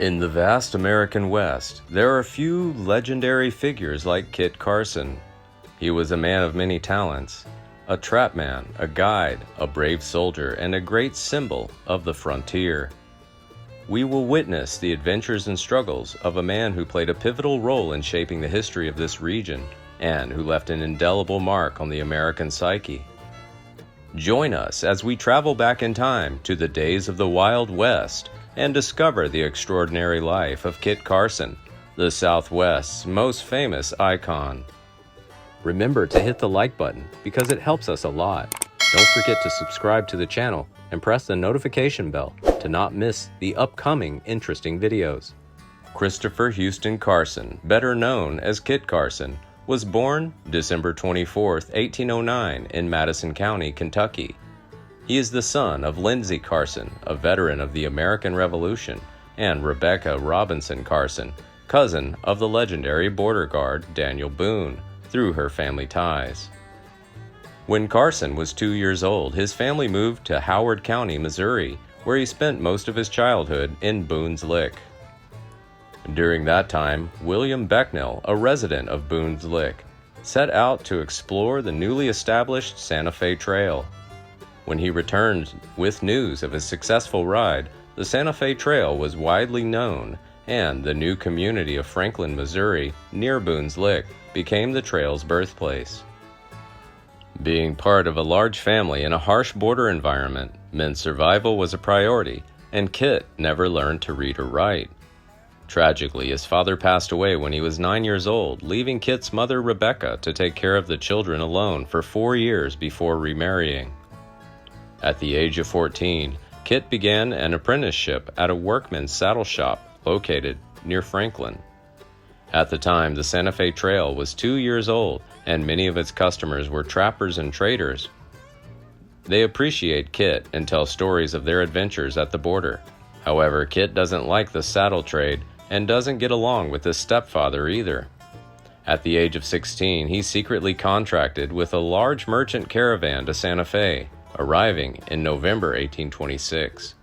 In the vast American West, there are few legendary figures like Kit Carson. He was a man of many talents, a trapman, a guide, a brave soldier, and a great symbol of the frontier. We will witness the adventures and struggles of a man who played a pivotal role in shaping the history of this region and who left an indelible mark on the American psyche. Join us as we travel back in time to the days of the Wild West and discover the extraordinary life of Kit Carson, the Southwest's most famous icon. Remember to hit the like button because it helps us a lot. Don't forget to subscribe to the channel and press the notification bell to not miss the upcoming interesting videos. Christopher Houston Carson, better known as Kit Carson, was born December 24, 1809 in Madison County, Kentucky. He is the son of Lindsey Carson, a veteran of the American Revolution, and Rebecca Robinson Carson, cousin of the legendary border guard Daniel Boone, through her family ties. When Carson was 2 years old, his family moved to Howard County, Missouri, where he spent most of his childhood in Boone's Lick. During that time, William Becknell, a resident of Boone's Lick, set out to explore the newly established Santa Fe Trail. When he returned with news of his successful ride, the Santa Fe Trail was widely known, and the new community of Franklin, Missouri, near Boone's Lick, became the trail's birthplace. Being part of a large family in a harsh border environment meant survival was a priority, and Kit never learned to read or write. Tragically, his father passed away when he was 9 years old, leaving Kit's mother Rebecca to take care of the children alone for 4 years before remarrying. At the age of 14, Kit began an apprenticeship at a workman's saddle shop located near Franklin. At the time, the Santa Fe Trail was 2 years old, and many of its customers were trappers and traders. They appreciate Kit and tell stories of their adventures at the border. However, Kit doesn't like the saddle trade and doesn't get along with his stepfather either. At the age of 16, he secretly contracted with a large merchant caravan to Santa Fe, arriving in November 1826.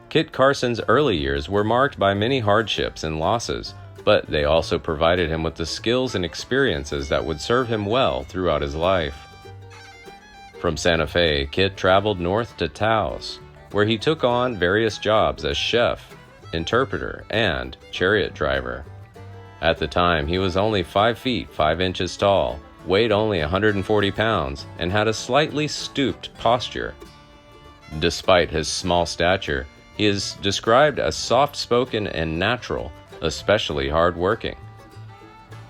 Kit Carson's early years were marked by many hardships and losses, but they also provided him with the skills and experiences that would serve him well throughout his life. From Santa Fe, Kit traveled north to Taos, where he took on various jobs as chef, interpreter, and chariot driver. At the time, he was only 5 feet 5 inches tall, weighed only 140 pounds, and had a slightly stooped posture. Despite his small stature, he is described as soft-spoken and natural, especially hard-working.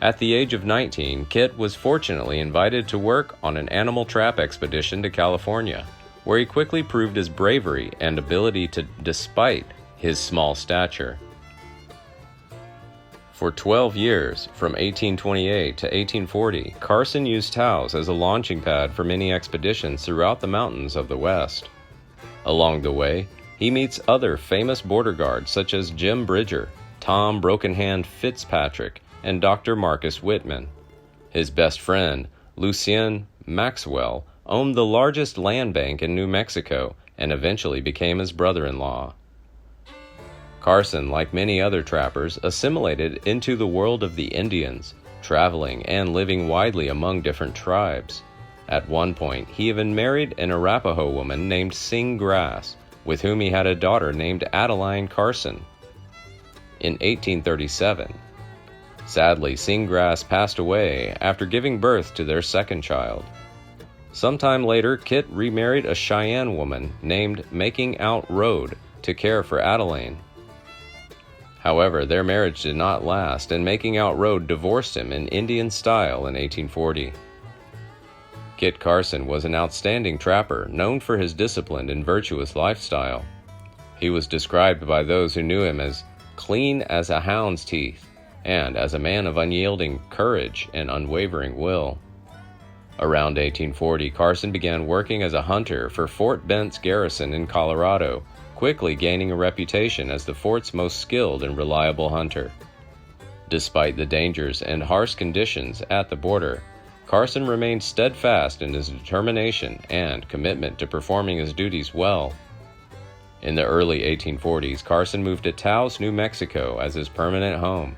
At the age of 19, Kit was fortunately invited to work on an animal trap expedition to California, where he quickly proved his bravery and ability despite his small stature. For 12 years, from 1828 to 1840, Carson used Taos as a launching pad for many expeditions throughout the mountains of the West. Along the way, he meets other famous border guards such as Jim Bridger, Tom Broken Hand Fitzpatrick, and Dr. Marcus Whitman. His best friend, Lucien Maxwell, owned the largest land bank in New Mexico and eventually became his brother-in-law. Carson, like many other trappers, assimilated into the world of the Indians, traveling and living widely among different tribes. At one point, he even married an Arapaho woman named Sing Grass, with whom he had a daughter named Adeline Carson. In 1837, sadly, Sing Grass passed away after giving birth to their second child. Sometime later, Kit remarried a Cheyenne woman named Making Out Road to care for Adeline. However, their marriage did not last, and Making Out Road divorced him in Indian style in 1840. Kit Carson was an outstanding trapper, known for his disciplined and virtuous lifestyle. He was described by those who knew him as clean as a hound's teeth, and as a man of unyielding courage and unwavering will. Around 1840, Carson began working as a hunter for Fort Bent's garrison in Colorado, quickly gaining a reputation as the fort's most skilled and reliable hunter. Despite the dangers and harsh conditions at the border, Carson remained steadfast in his determination and commitment to performing his duties well. In the early 1840s, Carson moved to Taos, New Mexico as his permanent home.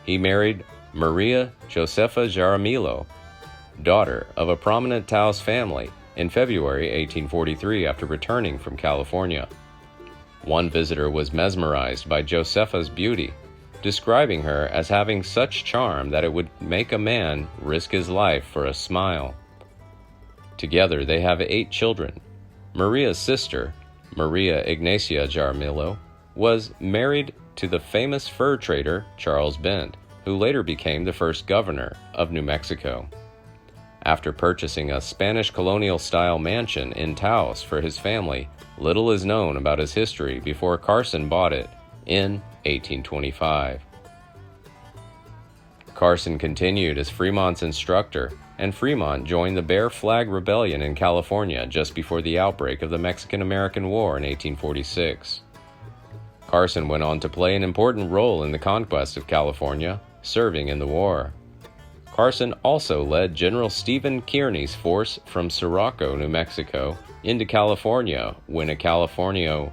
He married Maria Josefa Jaramillo, daughter of a prominent Taos family, in February 1843 after returning from California. One visitor was mesmerized by Josefa's beauty, describing her as having such charm that it would make a man risk his life for a smile. Together they have 8 children. Maria's sister, Maria Ignacia Jaramillo, was married to the famous fur trader Charles Bent, who later became the first governor of New Mexico. After purchasing a Spanish colonial-style mansion in Taos for his family, little is known about his history before Carson bought it in 1825. Carson continued as Fremont's instructor, and Fremont joined the Bear Flag Rebellion in California just before the outbreak of the Mexican-American War in 1846. Carson went on to play an important role in the conquest of California, serving in the war. Carson also led General Stephen Kearny's force from Sirocco, New Mexico, into California when a Californio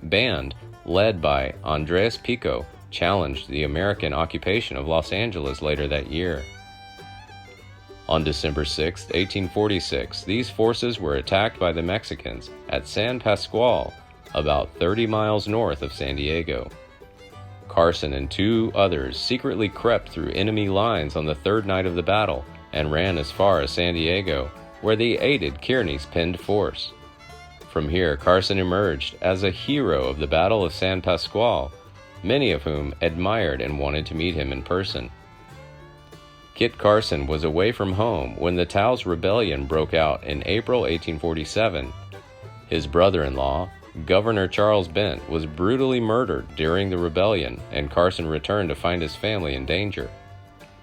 band led by Andres Pico challenged the American occupation of Los Angeles later that year. On December 6, 1846, these forces were attacked by the Mexicans at San Pascual, about 30 miles north of San Diego. Carson and 2 others secretly crept through enemy lines on the 3rd night of the battle and ran as far as San Diego, where they aided Kearny's pinned force. From here, Carson emerged as a hero of the Battle of San Pascual, many of whom admired and wanted to meet him in person. Kit Carson was away from home when the Taos Rebellion broke out in April 1847. His brother-in-law, Governor Charles Bent, was brutally murdered during the rebellion, and Carson returned to find his family in danger.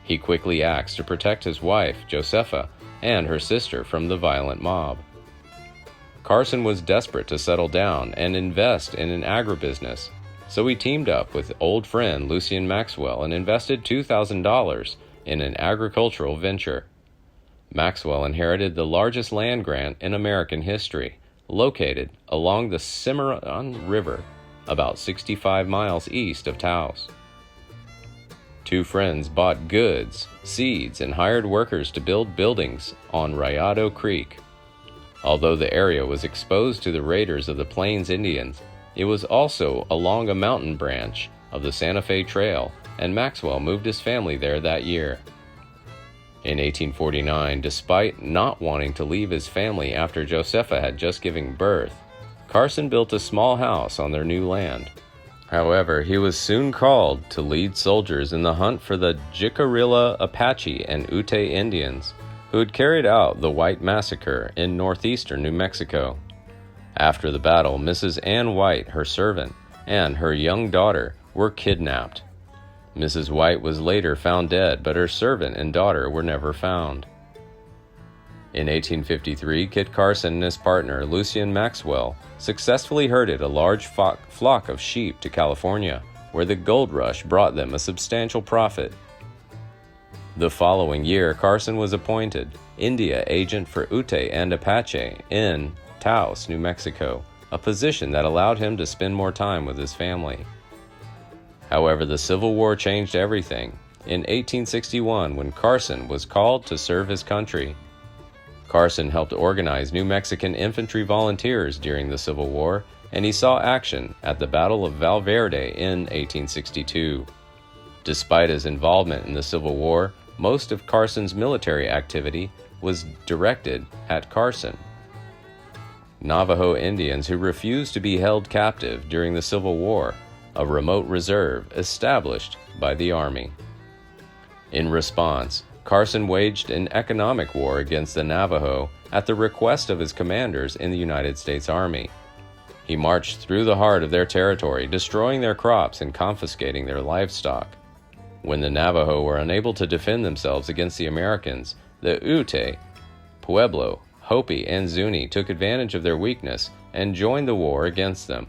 He quickly acts to protect his wife, Josefa, and her sister from the violent mob. Carson was desperate to settle down and invest in an agribusiness, so he teamed up with old friend Lucien Maxwell and invested $2,000 in an agricultural venture. Maxwell inherited the largest land grant in American history, located along the Cimarron River, about 65 miles east of Taos. 2 friends bought goods, seeds, and hired workers to build buildings on Rayado Creek. Although the area was exposed to the raiders of the Plains Indians, it was also along a mountain branch of the Santa Fe Trail, and Maxwell moved his family there that year. In 1849, despite not wanting to leave his family after Josefa had just given birth, Carson built a small house on their new land. However, he was soon called to lead soldiers in the hunt for the Jicarilla Apache and Ute Indians, who had carried out the White Massacre in northeastern New Mexico. After the battle, Mrs. Ann White, her servant, and her young daughter were kidnapped. Mrs. White was later found dead, but her servant and daughter were never found. In 1853, Kit Carson and his partner, Lucien Maxwell, successfully herded a large flock of sheep to California, where the gold rush brought them a substantial profit. The following year, Carson was appointed India agent for Ute and Apache in Taos, New Mexico, a position that allowed him to spend more time with his family. However, the Civil War changed everything in 1861 when Carson was called to serve his country. Carson helped organize New Mexican infantry volunteers during the Civil War, and he saw action at the Battle of Valverde in 1862. Despite his involvement in the Civil War, most of Carson's military activity was directed at Carson. Navajo Indians who refused to be held captive during the Civil War, a remote reserve established by the Army. In response, Carson waged an economic war against the Navajo at the request of his commanders in the United States Army. He marched through the heart of their territory, destroying their crops and confiscating their livestock. When the Navajo were unable to defend themselves against the Americans, the Ute, Pueblo, Hopi, and Zuni took advantage of their weakness and joined the war against them.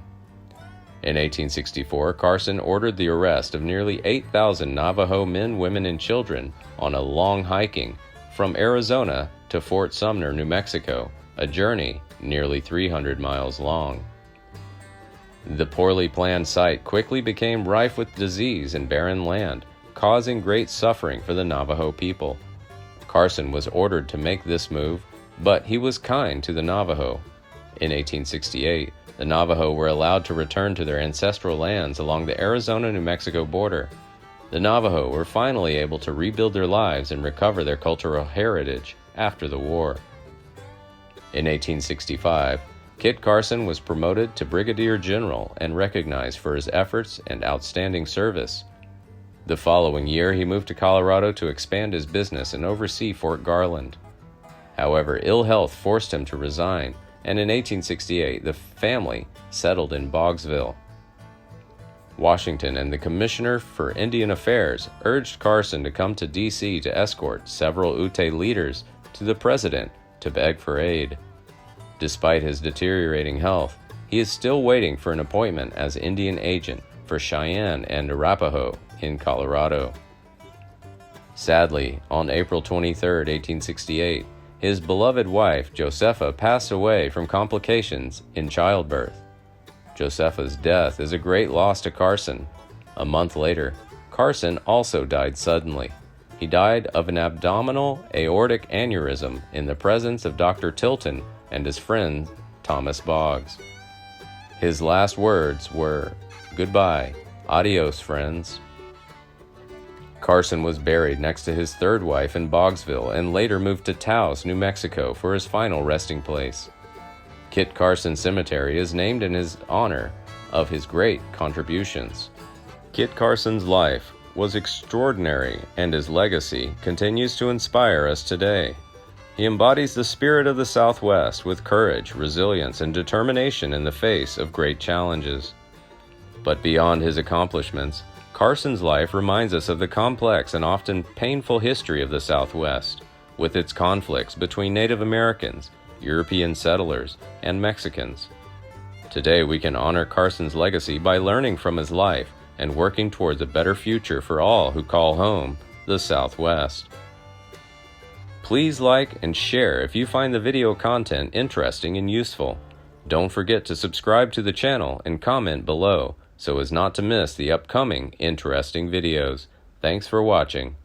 In 1864, Carson ordered the arrest of nearly 8,000 Navajo men, women, and children on a long hiking from Arizona to Fort Sumner, New Mexico, a journey nearly 300 miles long. The poorly planned site quickly became rife with disease and barren land, causing great suffering for the Navajo people. Carson was ordered to make this move, but he was kind to the Navajo. In 1868, the Navajo were allowed to return to their ancestral lands along the Arizona-New Mexico border. The Navajo were finally able to rebuild their lives and recover their cultural heritage after the war. In 1865, Kit Carson was promoted to Brigadier General and recognized for his efforts and outstanding service. The following year, he moved to Colorado to expand his business and oversee Fort Garland. However, ill health forced him to resign, and in 1868, the family settled in Boggsville. Washington and the Commissioner for Indian Affairs urged Carson to come to D.C. to escort several Ute leaders to the president to beg for aid. Despite his deteriorating health, he is still waiting for an appointment as Indian agent for Cheyenne and Arapaho in Colorado. Sadly, on April 23, 1868, his beloved wife, Josepha, passed away from complications in childbirth. Josepha's death is a great loss to Carson. A month later, Carson also died suddenly. He died of an abdominal aortic aneurysm in the presence of Dr. Tilton and his friend Thomas Boggs. His last words were, "Goodbye, adios, friends." Carson was buried next to his third wife in Boggsville and later moved to Taos, New Mexico for his final resting place. Kit Carson Cemetery is named in his honor of his great contributions. Kit Carson's life was extraordinary, and his legacy continues to inspire us today. He embodies the spirit of the Southwest with courage, resilience, and determination in the face of great challenges. But beyond his accomplishments, Carson's life reminds us of the complex and often painful history of the Southwest, with its conflicts between Native Americans, European settlers, and Mexicans. Today we can honor Carson's legacy by learning from his life and working towards a better future for all who call home the Southwest. Please like and share if you find the video content interesting and useful. Don't forget to subscribe to the channel and comment below so as not to miss the upcoming interesting videos. Thanks for watching.